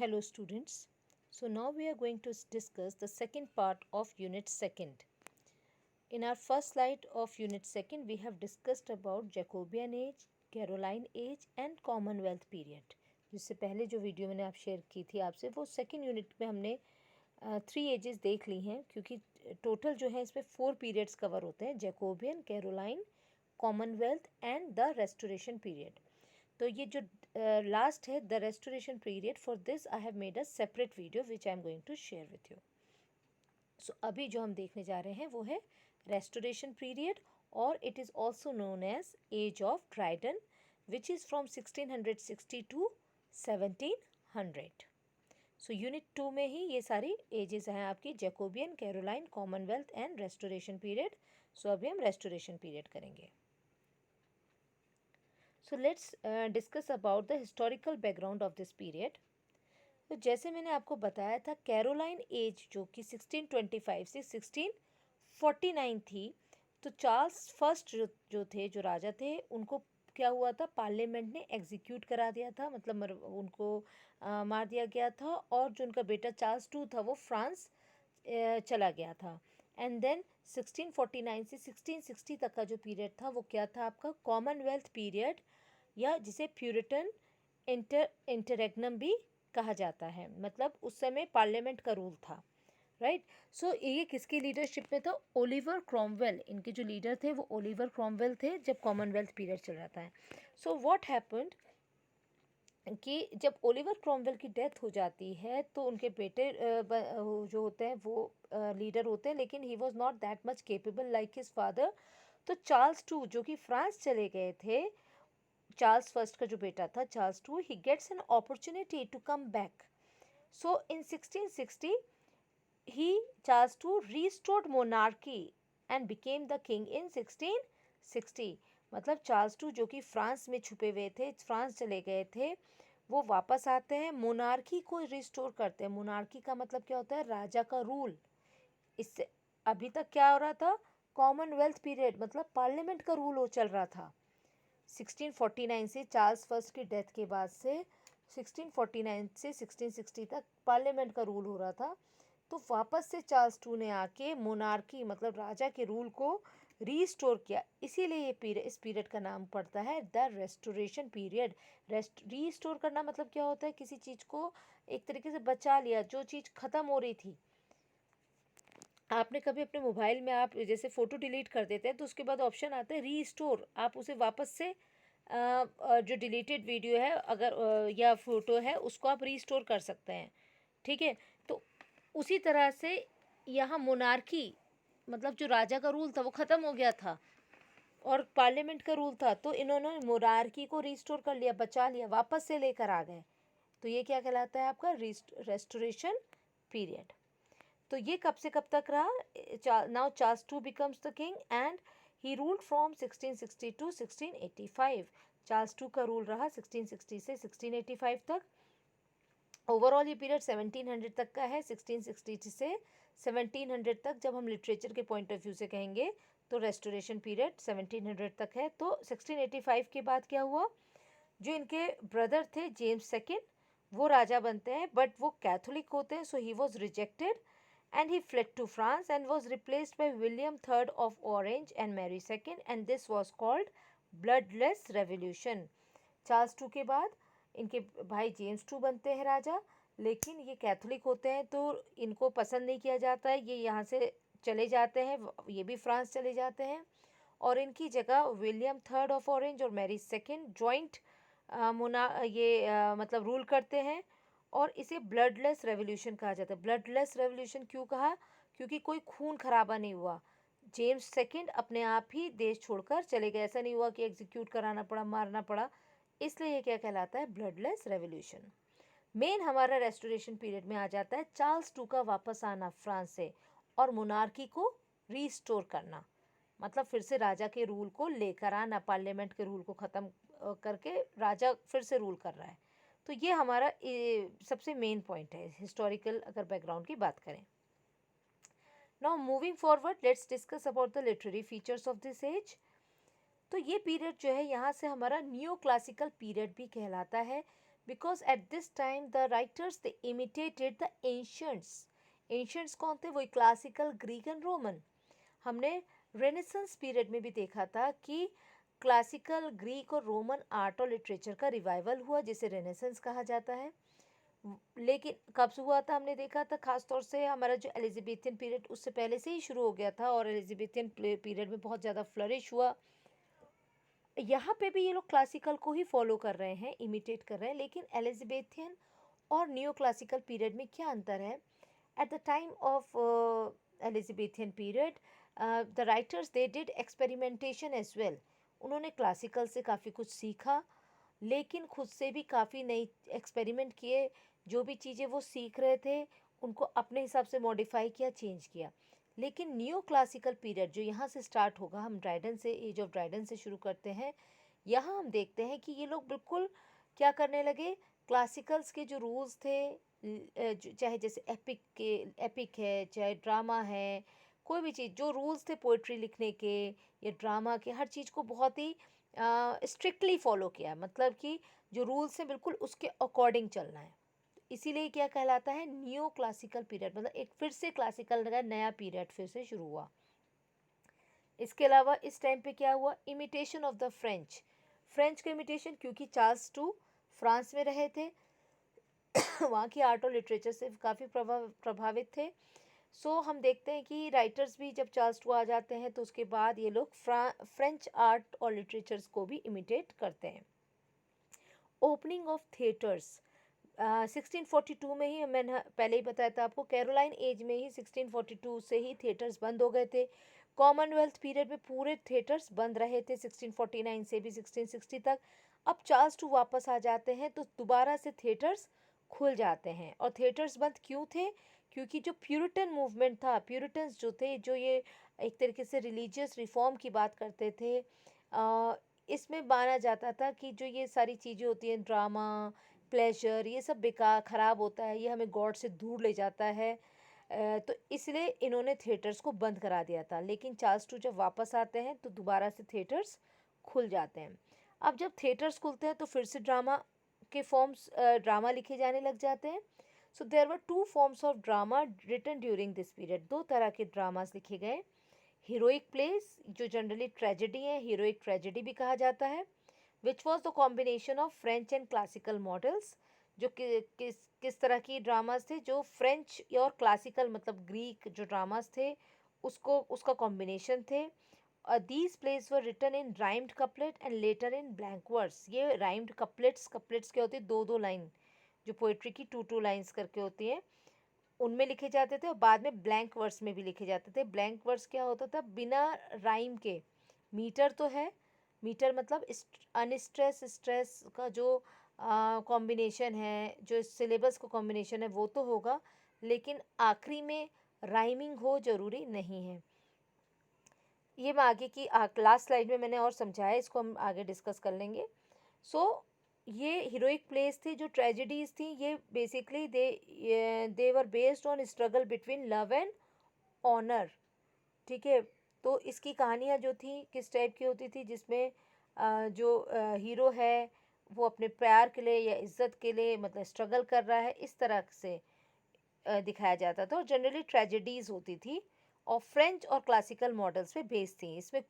Hello students. So now we are going to discuss the second part of unit second. In our first slide of unit second we have discussed about Jacobean age, Caroline age and Commonwealth period. जिससे पहले जो video मैंने आप share की थी आपसे वो second unit में हमने 3 एजेस देख ली हैं क्योंकि टोटल जो है इसमें 4 पीरियड्स कवर होते हैं, Jacobean, Caroline, Commonwealth and the restoration period. तो ये जो लास्ट है the restoration period, for this I have made a separate video which I am going to share with you. So अभी जो हम देखने जा रहे हैं वो है रेस्टोरेशन पीरियड और it is also known as age of Dryden which is from 1660 to 1700. So unit 2 में ही ये सारी एजेस हैं आपकी, Jacobean, Caroline, Commonwealth and restoration period. So अभी हम रेस्टोरेशन पीरियड करेंगे. So let's discuss about the historical background of this period. तो जैसे मैंने आपको बताया था कैरोलाइन एज जो कि 1625 से 1649 थी, तो चार्ल्स फर्स्ट जो थे, जो राजा थे, उनको क्या हुआ था, पार्लियामेंट ने एग्जीक्यूट करा दिया था, मतलब उनको मार दिया गया था. और जो उनका बेटा चार्ल्स टू था वो फ्रांस चला गया था. एंड देन 1649 से 1660 तक का जो पीरियड था वो क्या था आपका, कॉमनवेल्थ पीरियड, या जिसे प्यूरिटन इंटररेग्नम भी कहा जाता है. मतलब उस समय पार्लियामेंट का रूल था, राइट. सो ये किसकी लीडरशिप में था, ओलिवर क्रॉमवेल. इनके जो लीडर थे वो ओलिवर क्रॉमवेल थे जब कॉमनवेल्थ पीरियड चल रहा था. सो व्हाट हैपेंड कि जब ओलिवर क्रॉमवेल की डेथ हो जाती है तो उनके बेटे जो होते हैं वो लीडर होते हैं, लेकिन he was not that much capable like his father. तो चार्ल्स टू जो कि फ्रांस चले गए थे, चार्ल्स फर्स्ट का जो बेटा था Charles two, he gets an opportunity to come back. So in 1660 he Charles II restored monarchy and became the king in 1660. मतलब चार्ल्स टू जो कि फ्रांस में छुपे हुए थे, फ्रांस चले गए थे, वो वापस आते हैं, मोनार्की को रिस्टोर करते हैं. मोनार्की का मतलब क्या होता है, राजा का रूल. इससे अभी तक क्या हो रहा था, कॉमनवेल्थ पीरियड, मतलब पार्लियामेंट का रूल हो चल रहा था. 1649 से चार्ल्स फर्स्ट की डेथ के बाद से 1649 से 1660 तक पार्लियामेंट का रूल हो रहा था. तो वापस से चार्ल्स टू ने आके मोनार्की मतलब राजा के रूल को रीस्टोर किया. इसीलिए ये पीरियड, इस पीरियड का नाम पड़ता है द रेस्टोरेशन पीरियड. रीस्टोर करना मतलब क्या होता है, किसी चीज़ को एक तरीके से बचा लिया, जो चीज़ ख़त्म हो रही थी. आपने कभी अपने मोबाइल में आप जैसे फ़ोटो डिलीट कर देते हैं तो उसके बाद ऑप्शन आता है रीस्टोर, आप उसे वापस से जो डिलीटेड वीडियो है अगर या फ़ोटो है उसको आप रीस्टोर कर सकते हैं, ठीक है. तो उसी तरह से यहाँ मोनार्की मतलब जो राजा का रूल था वो ख़त्म हो गया था और पार्लियामेंट का रूल था, तो इन्होंने मोनार्की को रीस्टोर कर लिया, बचा लिया, वापस से लेकर आ गए. तो ये क्या कहलाता है आपका, रेस्टोरेशन पीरियड. तो ये कब से कब तक रहा, now Charles two becomes the king and he ruled from 1660 to 1685. Charles two का रूल रहा 1660 से 1685 तक. ओवरऑल ये पीरियड 1700 तक का है. 1660 से 1700 तक जब हम लिटरेचर के पॉइंट ऑफ व्यू से कहेंगे तो रेस्टोरेशन पीरियड 1700 तक है. तो 1685 के बाद क्या हुआ, जो इनके ब्रदर थे जेम्स सेकेंड वो राजा बनते हैं, बट वो कैथोलिक होते हैं. So he was rejected and he fled to France and was replaced by William III of Orange and Mary II, and this was called bloodless revolution. Charles to के बाद इनके भाई जेम्स टू बनते हैं राजा, लेकिन ये कैथोलिक होते हैं तो इनको पसंद नहीं किया जाता है, ये यहाँ से चले जाते हैं, ये भी फ्रांस चले जाते हैं. और इनकी जगह विलियम थर्ड ऑफ ऑरेंज और मैरी सेकेंड जॉइंट मतलब रूल करते हैं. और इसे ब्लडलेस रेवोल्यूशन कहा जाता है. ब्लडलेस रेवोल्यूशन क्यों कहा, क्योंकि कोई खून खराबा नहीं हुआ. जेम्स सेकेंड अपने आप ही देश छोड़कर चले गए, ऐसा नहीं हुआ कि एग्जीक्यूट कराना पड़ा, मारना पड़ा. इसलिए ये क्या कहलाता है, ब्लडलेस रेवोल्यूशन. मेन हमारा रेस्टोरेशन पीरियड में आ जाता है चार्ल्स टू का वापस आना फ्रांस से और मोनार्की को रीस्टोर करना, मतलब फिर से राजा के रूल को लेकर आना, पार्लियामेंट के रूल को ख़त्म करके राजा फिर से रूल कर रहा है. तो ये हमारा सबसे मेन पॉइंट है हिस्टोरिकल अगर बैकग्राउंड की बात करें. Now moving forward let's discuss about the literary features of this age. तो ये पीरियड जो है यहाँ से हमारा न्यू क्लासिकल पीरियड भी कहलाता है. Because at this time the writers they imitated the ancients. Ancients कौन थे? वही क्लासिकल ग्रीक एंड रोमन। हमने रेनेसेंस पीरियड में भी देखा था कि क्लासिकल ग्रीक और रोमन आर्ट और लिटरेचर का रिवाइवल हुआ, जिसे रेनेसेंस कहा जाता है। लेकिन कब से हुआ था? हमने देखा था खास तौर से हमारा जो एलिजाबेथियन पीरियड उससे पहले से ही शुरू हो गया था, और एलिजाबेथियन पीरियड में बहुत ज़्यादा फ्लरिश हुआ। यहाँ पे भी ये लोग क्लासिकल को ही फॉलो कर रहे हैं, इमिटेट कर रहे हैं। लेकिन एलिजाबेथियन और नियो क्लासिकल पीरियड में क्या अंतर है? At the time of Elizabethan period the writers they did experimentation as well. उन्होंने क्लासिकल से काफ़ी कुछ सीखा, लेकिन खुद से भी काफ़ी नई एक्सपेरिमेंट किए। जो भी चीज़ें वो सीख रहे थे उनको अपने हिसाब से मॉडिफाई किया, चेंज किया। लेकिन न्यू क्लासिकल पीरियड जो यहाँ से स्टार्ट होगा, हम ड्राइडन से, एज ऑफ ड्राइडन से शुरू करते हैं, यहाँ हम देखते हैं कि ये लोग बिल्कुल क्या करने लगे? क्लासिकल्स के जो रूल्स थे, चाहे जैसे एपिक है, चाहे ड्रामा है, कोई भी चीज़, जो रूल्स थे पोइट्री लिखने के या ड्रामा के, हर चीज़ को बहुत ही स्ट्रिक्टली फॉलो किया। मतलब कि जो रूल्स हैं बिल्कुल उसके अकॉर्डिंग चलना है। इसीलिए क्या कहलाता है? New classical period. मतलब एक फिर से क्लासिकल का नया पीरियड फिर से शुरू हुआ। इसके अलावा इस टाइम पे क्या हुआ? Imitation of the French. French का इमिटेशन, क्योंकि चार्ल्स टू फ्रांस में रहे थे वहाँ की आर्ट और लिटरेचर से काफ़ी प्रभावित थे। सो हम देखते हैं कि राइटर्स भी जब चार्ल्स टू आ जाते हैं तो उसके बाद ये लोग फ्रेंच आर्ट और लिटरेचर्स को भी इमिटेट करते हैं। ओपनिंग ऑफ थिएटर्स 1642 में ही, मैंने पहले ही बताया था आपको, कैरोलाइन एज में ही 1642 से ही थिएटर्स बंद हो गए थे। कॉमनवेल्थ पीरियड में पूरे थिएटर्स बंद रहे थे 1649 से भी 1660 तक। अब चार्ल्स टू वापस आ जाते हैं तो दोबारा से थिएटर्स खुल जाते हैं। और थिएटर्स बंद क्यों थे? क्योंकि जो प्यूरिटन मूवमेंट था, प्यूरिटन्स जो थे, जो ये एक तरीके से रिलीजियस रिफॉर्म की बात करते थे, इसमें माना जाता था कि जो ये सारी चीज़ें होती हैं, ड्रामा, प्लेजर, ये सब बेकार, ख़राब होता है, ये हमें गॉड से दूर ले जाता है। तो इसलिए इन्होंने थिएटर्स को बंद करा दिया था। लेकिन चार्ल्स टू जब वापस आते हैं तो दोबारा से थिएटर्स खुल जाते हैं। अब जब थिएटर्स खुलते हैं तो फिर से ड्रामा के फॉर्म्स, ड्रामा लिखे जाने लग जाते हैं। So there were two forms of drama written during this period. दो तरह के ड्रामास लिखे गए। हीरोइक प्लेस, जो जनरली ट्रेजेडी है, हीरोइक ट्रेजेडी भी कहा जाता है, which was the combination of French and classical models. जो किस तरह की ड्रामास थे? जो फ्रेंच और क्लासिकल मतलब ग्रीक जो ड्रामास थे उसको, उसका कॉम्बिनेशन थे। These plays were written in rhymed couplet and later in blank verse. ये राइम्ड कपलेट्स, कपलेट्स क्या होती है? दो दो लाइन, जो पोइट्री की टू टू लाइन्स करके होती है, उनमें लिखे जाते थे। और बाद में ब्लैंक वर्स में भी लिखे जाते थे। ब्लैंक वर्स क्या होता था? बिना राइम के। मीटर तो है, मीटर मतलब अनस्ट्रेस स्ट्रेस का जो कॉम्बिनेशन है, जो सिलेबस का कॉम्बिनेशन है वो तो होगा, लेकिन आखिरी में राइमिंग हो जरूरी नहीं है। ये मैं आगे की लास्ट स्लाइड में मैंने और समझाया, इसको हम आगे डिस्कस कर लेंगे। सो ये हीरोइक प्लेस थी। जो ट्रेजेडीज थी ये basically they were based on struggle between love and honour. ठीक है, तो इसकी कहानियाँ जो थी किस टाइप की होती थी? जिसमें जो हीरो है वो अपने प्यार के लिए या इज्जत के लिए मतलब स्ट्रगल कर रहा है, इस तरह से दिखाया जाता था। और जनरली ट्रेजेडीज होती थी और फ्रेंच और क्लासिकल मॉडल्स पे बेस्ड थी। इसमें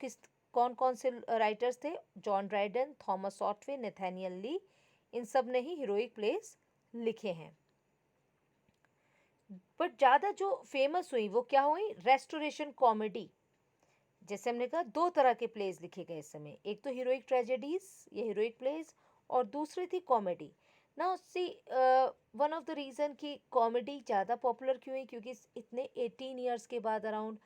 कौन कौन से राइटर्स थे? John Dryden, Thomas Otway, Nathaniel ली, इन सब ने ही हीरोइक प्लेस लिखे हैं। बट ज़्यादा जो फेमस हुई वो क्या हुई? Restoration comedy. जैसे हमने कहा दो तरह के प्लेज लिखे गए इस समय, एक तो हीरोइक ट्रेजेडीज या हीरोइक प्लेज, और दूसरी थी कॉमेडी। ना सी वन ऑफ द रीज़न कि कॉमेडी ज़्यादा पॉपुलर क्यों हुई? क्योंकि इतने 18 ईयर्स के बाद अराउंड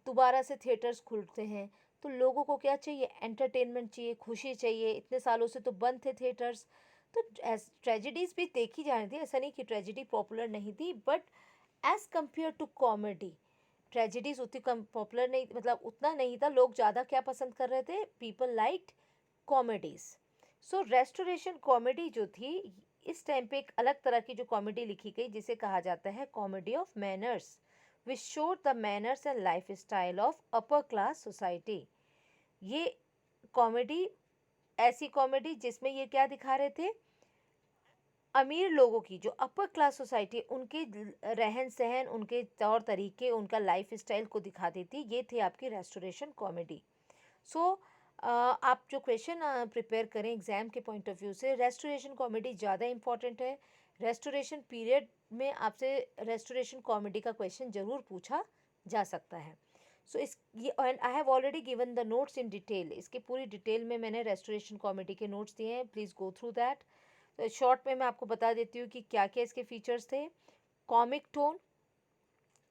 दोबारा से थिएटर्स खुलते हैं, तो लोगों को क्या चाहिए? एंटरटेनमेंट चाहिए, खुशी चाहिए। इतने सालों से तो बंद थे थिएटर्स, तो ट्रेजेडीज़ भी देखी जानी थी। ऐसा नहीं कि ट्रेजेडी पॉपुलर नहीं थी, but as compared to comedy, tragedies उतनी कम पॉपुलर नहीं, मतलब उतना नहीं था। लोग ज़्यादा क्या पसंद कर रहे थे? People liked comedies. So restoration comedy जो थी, इस टाइम पे एक अलग तरह की जो कॉमेडी लिखी गई जिसे कहा जाता है comedy of manners, which showed the manners and life style of upper class society. ये कॉमेडी, ऐसी कॉमेडी जिसमें ये क्या दिखा रहे थे? अमीर लोगों की, जो अपर क्लास सोसाइटी, उनके रहन सहन, उनके तौर तरीके, उनका लाइफ स्टाइल को दिखाती थी। ये थी आपकी रेस्टोरेशन कॉमेडी। सो आप जो क्वेश्चन प्रिपेयर करें एग्ज़ाम के पॉइंट ऑफ व्यू से, रेस्टोरेशन कॉमेडी ज़्यादा इंपॉर्टेंट है। रेस्टोरेशन पीरियड में आपसे रेस्टोरेशन कॉमेडी का क्वेश्चन ज़रूर पूछा जा सकता है। सो इस ये, and I have already given the notes in detail. इसके पूरी डिटेल में मैंने रेस्टोरेशन कॉमेडी के नोट्स दिए हैं, प्लीज़ गो थ्रू दैट। तो शॉर्ट में मैं आपको बता देती हूँ कि क्या क्या इसके फीचर्स थे। कॉमिक टोन,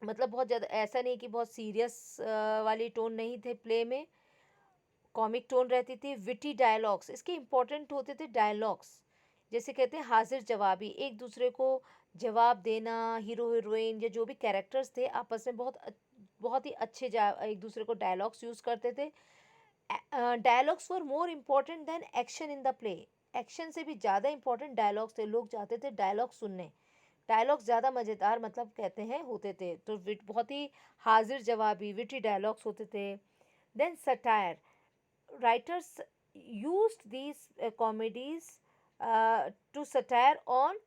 मतलब बहुत ज़्यादा ऐसा नहीं कि बहुत सीरियस वाली टोन नहीं थे प्ले में, कॉमिक टोन रहती थी। विटी डायलॉग्स, इसके इम्पोर्टेंट होते थे डायलॉग्स, जैसे कहते हैं हाजिर जवाबी, एक दूसरे को जवाब देना। हीरो हीरोइन या जो भी कैरेक्टर्स थे आपस में बहुत ही अच्छे एक दूसरे को डायलॉग्स यूज़ करते थे। Dialogues were more important then action in the play. Action से भी ज़्यादा इम्पोर्टेंट डायलॉग्स थे, लोग जाते थे डायलॉग सुनने। डायलॉग्स ज़्यादा मज़ेदार मतलब कहते हैं होते थे, तो बहुत ही हाजिर जवाबी विटी डायलॉग्स होते थे। Then satire, writers used these comedies to satire on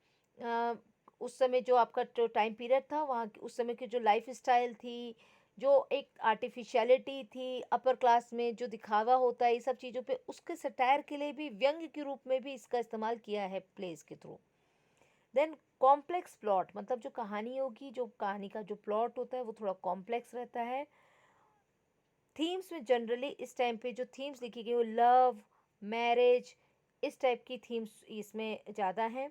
उस समय जो आपका जो टाइम पीरियड था, वहाँ उस समय की जो लाइफ स्टाइल थी, जो एक आर्टिफिशियलिटी थी अपर क्लास में, जो दिखावा होता है ये सब चीज़ों पे, उसके सटायर के लिए भी, व्यंग्य के रूप में भी इसका इस्तेमाल किया है प्लेस के थ्रू। देन कॉम्प्लेक्स प्लॉट, मतलब जो कहानी होगी, जो कहानी का जो प्लॉट होता है वो थोड़ा कॉम्प्लेक्स रहता है। थीम्स में जनरली इस टाइम पे जो थीम्स लिखी गई वो लव, मैरिज, इस टाइप की थीम्स इसमें ज़्यादा हैं।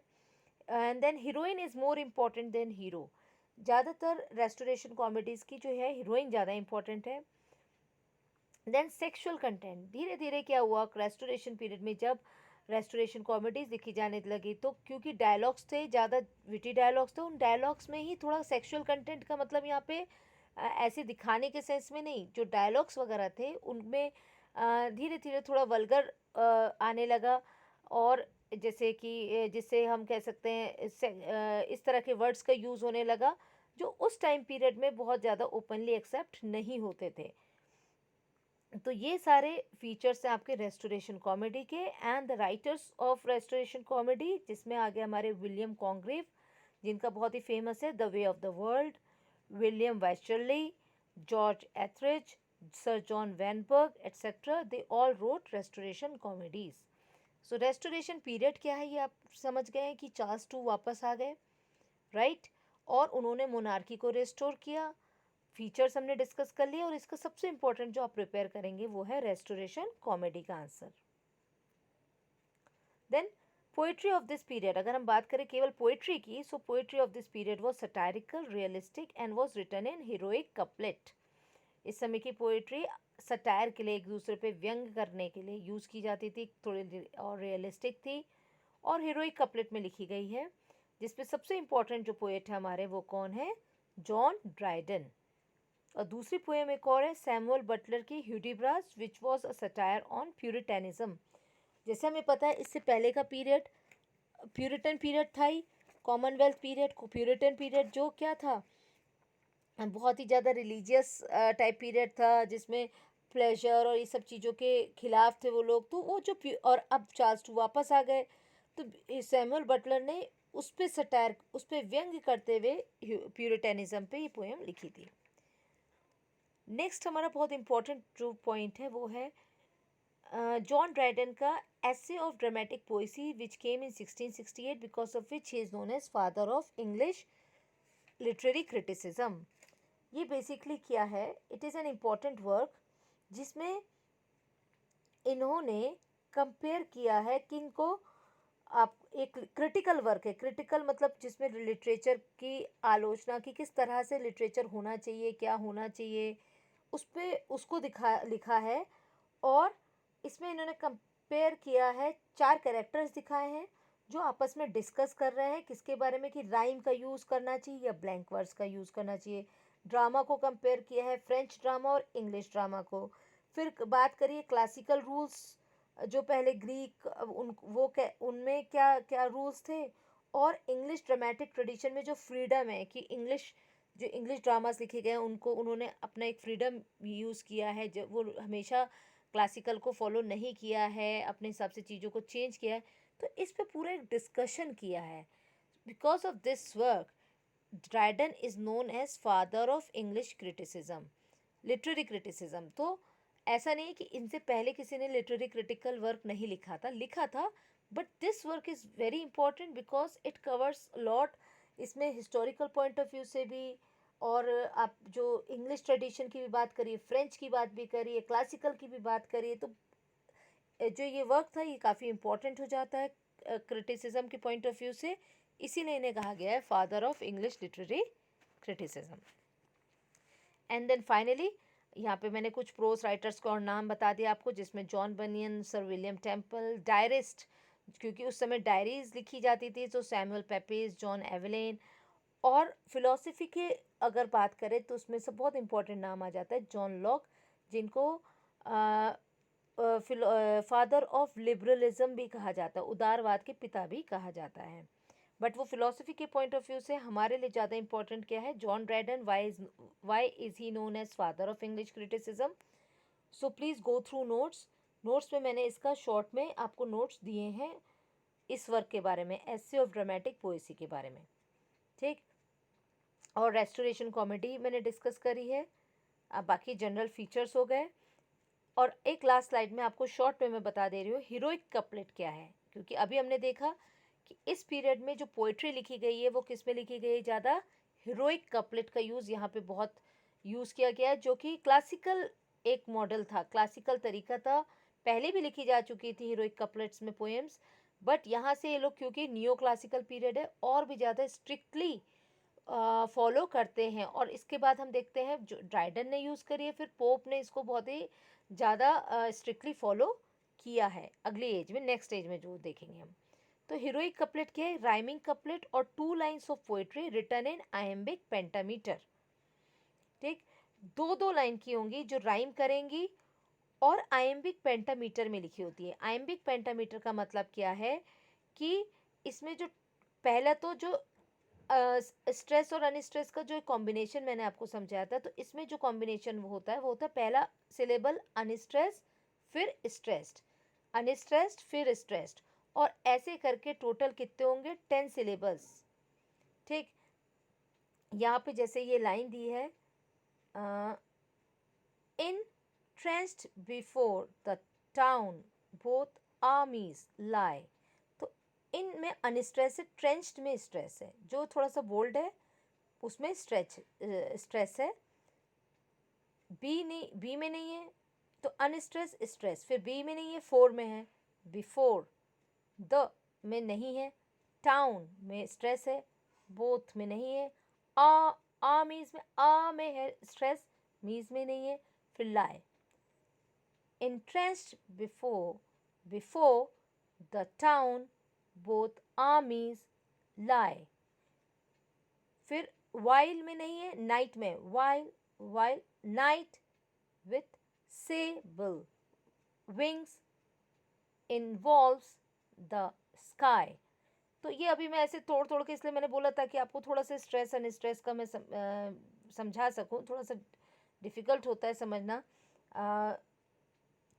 And then heroine is more important than hero. ज़्यादातर रेस्टोरेशन कॉमेडीज़ की जो है हीरोइन ज़्यादा इम्पॉर्टेंट है। देन सेक्सुअल कंटेंट, धीरे धीरे क्या हुआ रेस्टोरेशन पीरियड में, जब रेस्टोरेशन कॉमेडीज़ लिखी जाने लगी, तो क्योंकि डायलॉग्स थे ज़्यादा, विटी डायलॉग्स थे, उन डायलॉग्स में ही थोड़ा सेक्सुअल कंटेंट का मतलब यहाँ पे ऐसे दिखाने के सेंस में नहीं, जो डायलॉग्स वगैरह थे उनमें धीरे धीरे थोड़ा वल्गर आने लगा। और जैसे कि जिससे हम कह सकते हैं इस तरह के वर्ड्स का यूज़ होने लगा, जो उस टाइम पीरियड में बहुत ज़्यादा ओपनली एक्सेप्ट नहीं होते थे। तो ये सारे फीचर्स हैं आपके रेस्टोरेशन कॉमेडी के। And the writers of restoration comedy, जिसमें आ गया हमारे विलियम कॉन्ग्रेव, जिनका बहुत ही फेमस है the way of the world, William Wycherley, George Etherege, sir John Vanbrugh etcetera, they all wrote restoration comedies. So restoration period क्या है ये आप समझ गए हैं कि चार्ल्स टू वापस आ गए, राइट, और उन्होंने मोनार्की को रिस्टोर किया। फीचर्स हमने डिस्कस कर लिए, और इसका सबसे इंपॉर्टेंट जो आप प्रिपेयर करेंगे वो है रेस्टोरेशन कॉमेडी का answer. Then poetry of this period, अगर हम बात करें केवल पोइट्री की, so poetry of this period was satirical, realistic and was written in heroic couplet. इस समय की पोइट्री सटायर के लिए, एक दूसरे पे व्यंग करने के लिए यूज़ की जाती थी, थोड़ी और रियलिस्टिक थी, और हीरोइक कपलेट में लिखी गई है, जिसपे सबसे इम्पोर्टेंट जो पोएट है हमारे वो कौन है, जॉन ड्राइडन। और दूसरी पोएम एक और है सैमुअल बटलर की Hudibras, which was a satire on Puritanism. जैसे हमें पता है इससे पहले का पीरियड प्यूरिटन पीरियड था ही, कॉमनवेल्थ पीरियड को प्यूरिटन पीरियड जो क्या था, बहुत ही ज़्यादा रिलीजियस टाइप पीरियड था, जिसमें प्लेजर और ये सब चीज़ों के खिलाफ थे वो लोग। तो वो जो और अब चार्ल्स टू वापस आ गए, तो सैमुअल बटलर ने उस पर सटायर, उस पर व्यंग्य करते हुए प्यूरिटेनिज्म पे ये पोएम लिखी थी। नेक्स्ट हमारा बहुत इंपॉर्टेंट जो पॉइंट है वो है जॉन ड्राइडन का essay of dramatic poesy which came in 1668, because of which he is known as father of English literary criticism। ये बेसिकली क्या है, it is an important work जिसमें इन्होंने कंपेयर किया है किनको, आप एक क्रिटिकल वर्क है, क्रिटिकल मतलब जिसमें लिटरेचर की आलोचना की, किस तरह से लिटरेचर होना चाहिए, क्या होना चाहिए, उस पर उसको लिखा है। और इसमें इन्होंने कंपेयर किया है, 4 कैरेक्टर्स दिखाए हैं जो आपस में डिस्कस कर रहे हैं किसके बारे में, कि राइम का यूज़ करना चाहिए या ब्लैंक वर्ड्स का यूज़ करना चाहिए। ड्रामा को कंपेयर किया है, फ्रेंच ड्रामा और इंग्लिश ड्रामा को। फिर बात करिए क्लासिकल रूल्स, जो पहले ग्रीक उनमें क्या क्या रूल्स थे, और इंग्लिश ड्रामेटिक ट्रेडिशन में जो फ्रीडम है, कि जो इंग्लिश ड्रामास लिखे गए हैं उनको उन्होंने अपना एक फ्रीडम यूज़ किया है, जब वो हमेशा क्लासिकल को फॉलो नहीं किया है, अपने हिसाब से चीज़ों को चेंज किया है। तो इस पे पूरा एक डिस्कशन किया है. Because of this work Dryden is known as father of English criticism, literary criticism. तो ऐसा नहीं है कि इनसे पहले किसी ने लिटरेरी क्रिटिकल वर्क नहीं लिखा था, but this work is very important because it covers lot. इसमें हिस्टोरिकल पॉइंट ऑफ व्यू से भी, और आप जो इंग्लिश ट्रेडिशन की भी बात करिए, फ्रेंच की बात भी करिए, क्लासिकल की भी बात करिए, तो जो ये वर्क था ये काफ़ी इंपॉर्टेंट हो जाता है क्रिटिसिज्म के पॉइंट ऑफ व्यू से. इसीलिए इन्हें कहा गया है father of English literary criticism. And then finally यहाँ पे मैंने कुछ प्रोस राइटर्स को और नाम बता दिया आपको, जिसमें जॉन बनियन, सर विलियम टेम्पल, डायरिस्ट, क्योंकि उस समय डायरीज लिखी जाती थी, तो सैमुअल पेपेस, जॉन एवलेन. और फिलॉसफी के अगर बात करें तो उसमें से बहुत इंपॉर्टेंट नाम आ जाता है जॉन लॉक, जिनको फादर ऑफ लिबरलिज्म भी कहा जाता है, उदारवाद के पिता भी कहा जाता है. बट वो फिलोसफी के पॉइंट ऑफ व्यू से हमारे लिए ज़्यादा इंपॉर्टेंट क्या है, John Dryden, why is he known as father of English criticism. So please go through notes में मैंने इसका शॉर्ट में आपको नोट्स दिए हैं इस वर्क के बारे में, एसे ऑफ ड्रामेटिक पोएसी के बारे में. ठीक. और रेस्टोरेशन कॉमेडी मैंने डिस्कस करी है. अब बाकी जनरल फीचर्स हो गए. और एक लास्ट स्लाइड में आपको शॉर्ट में मैं बता दे रही हूँ हीरोइक कपलेट क्या है, क्योंकि अभी हमने देखा कि इस पीरियड में जो पोइट्री लिखी गई है वो किस में लिखी गई है, ज़्यादा हीरोइक कपलेट का यूज़ यहाँ पे बहुत यूज़ किया गया है, जो कि क्लासिकल एक मॉडल था, क्लासिकल तरीका था. पहले भी लिखी जा चुकी थी हीरोइक कपलेट्स में पोएम्स, बट यहाँ से ये लोग क्योंकि नियो क्लासिकल पीरियड है और भी ज़्यादा स्ट्रिक्टली फॉलो करते हैं. और इसके बाद हम देखते हैं जो ड्राइडन ने यूज़ करी है, फिर पोप ने इसको बहुत ही ज़्यादा स्ट्रिक्टली फॉलो किया है अगली एज में, नेक्स्ट एज में जो देखेंगे हम. तो हीरोइक कपलेट क्या है, राइमिंग कपलेट और 2 lines of poetry written in iambic pentameter. ठीक. 2 लाइन की होंगी जो राइम करेंगी और आयम्बिक पेंटामीटर में लिखी होती है. आयम्बिक पेंटामीटर का मतलब क्या है कि इसमें जो पहला तो जो स्ट्रेस और अनस्ट्रेस का जो कॉम्बिनेशन मैंने आपको समझाया था, तो इसमें जो कॉम्बिनेशन वो होता है पहला सिलेबल अनस्ट्रेस, फिर स्ट्रेस्ड, अनस्ट्रेस्ड, फिर स्ट्रेस्ड, और ऐसे करके टोटल कितने होंगे 10 सिलेबल्स. ठीक. यहाँ पे जैसे ये लाइन दी है, entrenched before the town both armies lay. तो इन में अनस्ट्रेस है, ट्रेंच्ड में स्ट्रेस है, जो थोड़ा सा बोल्ड है उसमें स्ट्रेस है. बी में नहीं है तो अनस्ट्रेस स्ट्रेस, फिर बी में नहीं है, 4 में है, बिफोर द में नहीं है, टाउन में स्ट्रेस है, बोथ में नहीं है, आ मीज में है स्ट्रेस, मीज में नहीं है, फिर लाई. entrenched before the town both armies lie. फिर while में नहीं है, night में, while night with sable wings involves the sky. तो ये अभी मैं ऐसे तोड़ के इसलिए मैंने बोला था कि आपको थोड़ा सा स्ट्रेस एंड स्ट्रेस का मैं समझा सकूं, थोड़ा सा डिफ़िकल्ट होता है समझना.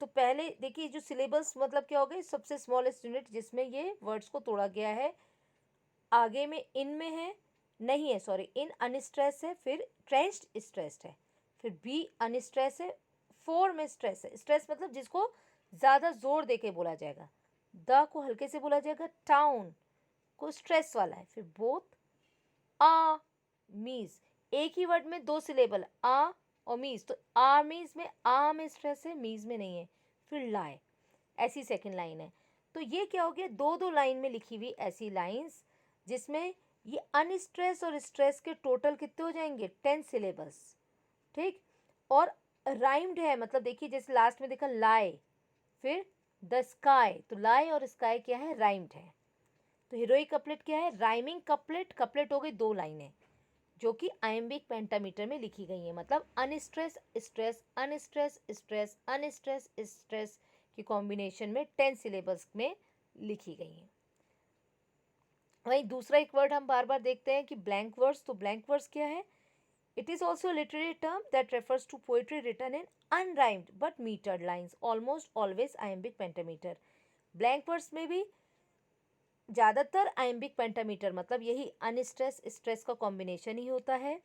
तो पहले देखिए जो सिलेबस मतलब क्या हो गया, सबसे स्मॉलेस्ट यूनिट जिसमें ये वर्ड्स को तोड़ा गया है. आगे में इन में है, नहीं है सॉरी, इन अनस्ट्रेस है, फिर ट्रेंच्ड स्ट्रेस्ड है, फिर बी अनस्ट्रेस है, 4 में स्ट्रेस है. स्ट्रेस मतलब जिसको ज़्यादा जोर दे के बोला जाएगा, द को हल्के से बोला जाएगा, टाउन को स्ट्रेस वाला है, फिर बोथ आ मीज, एक ही वर्ड में 2 सिलेबल आ और मीज, तो आर्मीज में आ में स्ट्रेस है, मीज में नहीं है, फिर लाई, ऐसी सेकंड लाइन है. तो ये क्या हो गया, 2 लाइन में लिखी हुई ऐसी लाइंस जिसमें ये अनस्ट्रेस और स्ट्रेस के टोटल कितने हो जाएंगे 10 सिलेबल्स. ठीक. और राइम्ड है, मतलब देखिए जैसे लास्ट में देखा लाई, फिर द स्काई, तो लाई और स्काई क्या है, राइम्ड है. तो हीरोइक कपलेट क्या है, राइमिंग कपलेट. कपलेट हो गई 2 लाइनें जो कि आयम्बिक पेंटामीटर में लिखी गई है, मतलब unstress stress unstress stress unstress stress की कॉम्बिनेशन में 10 सिलेबस में लिखी गई है. वहीं दूसरा एक वर्ड हम बार बार देखते हैं कि ब्लैंक वर्स. तो ब्लैंक वर्स क्या है, it is also literary term that refers to poetry written in unrhymed but metered lines almost always iambic pentameter. Blank verse में भी ज़्यादातर आइम्बिक पेंटामीटर मतलब यही अनस्ट्रेस स्ट्रेस का कॉम्बिनेशन ही होता है,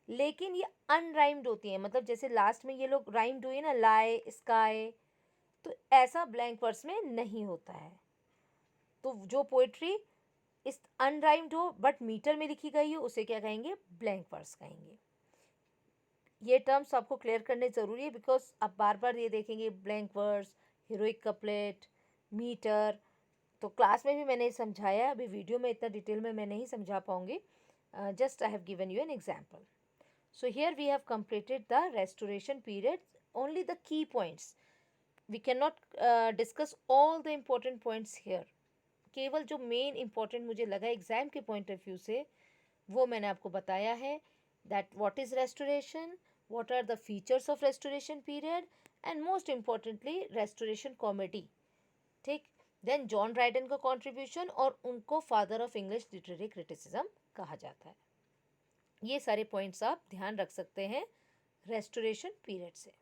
लेकिन ये अनराइम्ड होती है, मतलब जैसे लास्ट में ये लोग राइम्ड हुए ना, लाई स्काई, तो ऐसा ब्लैंक वर्स में नहीं होता है। तो जो पोइट्री इस अनराइम्ड हो बट मीटर में लिखी गई हो उसे क्या कहेंगे, ब्लैंक वर्स कहेंगे। ये टर्म्स आपको क्लियर करने ज़रूरी है, बिकॉज आप बार बार ये देखेंगे blank verse, heroic couplet, meter. तो क्लास में भी मैंने समझाया, अभी वीडियो में इतना डिटेल में मैं नहीं समझा पाऊंगी, just I have given you an example. So here we have completed the restoration period, only the key points. We cannot discuss all the important points here. केवल जो मेन इंपॉर्टेंट मुझे लगा एग्जाम के पॉइंट ऑफ व्यू से वो मैंने आपको बताया है, that what is restoration, what are the features of restoration period, and most importantly restoration comedy. ठीक, देन जॉन ड्राइडन का कॉन्ट्रीब्यूशन, और उनको father of English literary criticism कहा जाता है। ये सारे पॉइंट्स आप ध्यान रख सकते हैं रेस्टोरेशन पीरियड से।